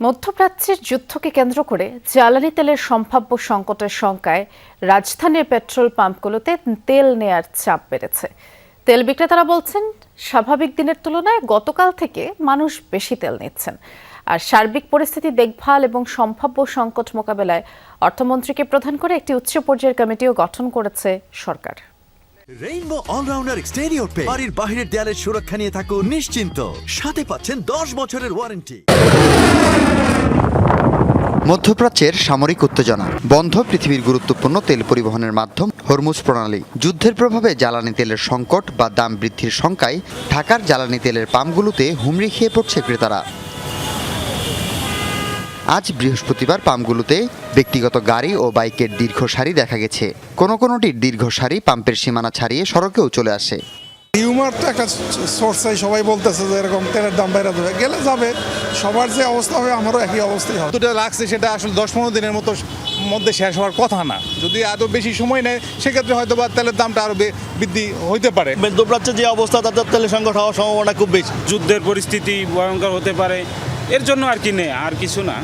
মধ্যপ্রাচ্যের যুদ্ধকে কেন্দ্র করে জ্বালানি তেলের সম্ভাব্য সংকটের শঙ্কায় রাজধানীর পেট্রোল পাম্পগুলোতে তেল নেয়ার চাপ বেড়েছে। তেল বিক্রেতারা বলছেন, স্বাভাবিক দিনের তুলনায় গতকাল থেকে মানুষ বেশি তেল নিচ্ছেন। আর সার্বিক পরিস্থিতি দেখভাল এবং সম্ভাব্য সংকট মোকাবেলায় অর্থমন্ত্রীকে প্রধান করে একটি উচ্চ পর্যায়ের কমিটিও গঠন করেছে সরকার। রেইনবো অলরাউন্ডার এক্সটেরিয়র পে বাড়ির বাহিরের দেয়ালের সুরক্ষা নিয়ে থাকুন নিশ্চিন্ত, সাথে পাচ্ছেন 10 বছরের ওয়ারেন্টি। মধ্যপ্রাচ্যের সামরিক উত্তেজনা, বন্ধ পৃথিবীর গুরুত্বপূর্ণ তেল পরিবহনের মাধ্যম হরমুজ প্রণালী, যুদ্ধের প্রভাবে জ্বালানি তেলের সংকট বা দাম বৃদ্ধির শঙ্কায় ঢাকার জ্বালানি তেলের পাম্পগুলোতে হুমড়ি খেয়ে পড়ছে ক্রেতারা। আজ বৃহস্পতিবার পাম্পগুলোতে ব্যক্তিগত গাড়ি ও বাইকের দীর্ঘ সারি দেখা গেছে। কোনোটির দীর্ঘ সারি পাম্পের সীমানা ছাড়িয়ে সড়কেও চলে আসে। হিউমার তো একটা সোর্সে সবাই বলতেছে যে এরকম তেলের দাম বাইরে দেবে, গেলে যাবে, সবার যে অবস্থা হবে আমারও একই অবস্থাই হবে। যেটা লাগছে সেটা আসলে 10-15 দিনের মধ্যে শেষ হওয়ার কথা না। যদি এত বেশি সময় নেয় সেক্ষেত্রে হয়তো বা তেলের দামটা আরো বৃদ্ধি হইতে পারে। মধ্যপ্রাচ্যে যে অবস্থা, তাদের তেলের সংকট হওয়ার সম্ভাবনা খুব বেশি। যুদ্ধের পরিস্থিতি ভয়ঙ্কর হতে পারে, এর জন্য আর কি নেই, আর কিছু না।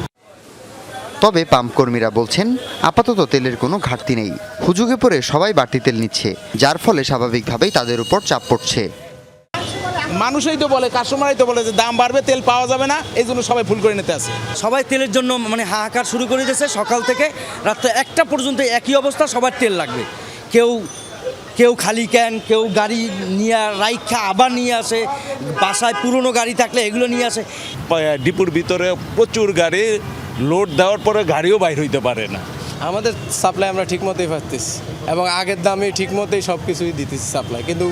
তবে পাম্প কর্মীরা বলছেন, আপাতত তেলের কোনো ঘাটতি নেই। হুজুগে পড়ে সবাই বাড়তি তেল নিচ্ছে, যার ফলে স্বাভাবিকভাবেই তাদের উপর চাপ পড়ছে। মানুষই তো বলে, কাস্টমারই তো বলে যে দাম বাড়বে, তেল পাওয়া যাবে না, এই জন্য সবাই ফুল করে নিতে আসে। সবাই তেলের জন্য হাহাকার শুরু করে দিয়েছে। সকাল থেকে রাত্রে 1টা পর্যন্ত একই অবস্থা, সবার তেল লাগবে। কেউ খালি ক্যান, কেউ গাড়ি নিয়ে রাইখা আবার নিয়ে আসে, বাসায় পুরনো গাড়ি থাকলে এগুলো নিয়ে আসে। ডিপুর ভিতরে প্রচুর গাড়ি, লোড দেওয়ার পরে গাড়িও বাইর হইতে পারে না। আমাদের সাপ্লাই আমরা ঠিক মতোই পাচ্ছি এবং আগের দামে ঠিক মতোই সব কিছুই দিতেছি সাপ্লাই, কিন্তু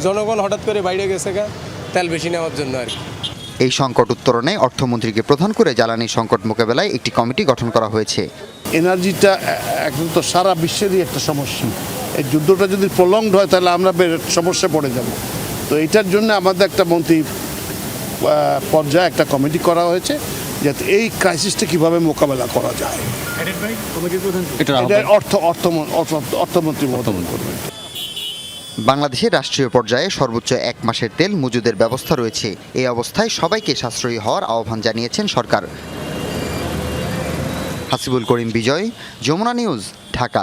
জনগণ হঠাৎ করে বাইরে গেছে তেল বেশি নেওয়ার জন্য আর কি। এই সংকট উত্তরণে অর্থমন্ত্রীকে প্রধান করে জ্বালানি সংকট মোকাবেলায় একটি কমিটি গঠন করা হয়েছে। এনার্জিটা এখন তো সারা বিশ্বেরই একটা সমস্যা। এই যুদ্ধটা যদি প্রলংড হয় তাহলে আমরা সমস্যা পড়ে যাব। তো এটার জন্য আমাদের একটা মন্ত্রী পর্যায়ে একটা কমিটি করা হয়েছে, যাতে এই ক্রাইসিসটা কিভাবে মোকাবেলা করা যায়। অর্থমন্ত্রী করবেন। বাংলাদেশের রাষ্ট্রীয় পর্যায়ে সর্বোচ্চ 1 মাসের তেল মজুদের ব্যবস্থা রয়েছে। এই অবস্থায় সবাইকে সাশ্রয়ী হওয়ার আহ্বান জানিয়েছেন সরকার। হাসিবুল করিম বিজয়, যমুনা নিউজ, ঢাকা।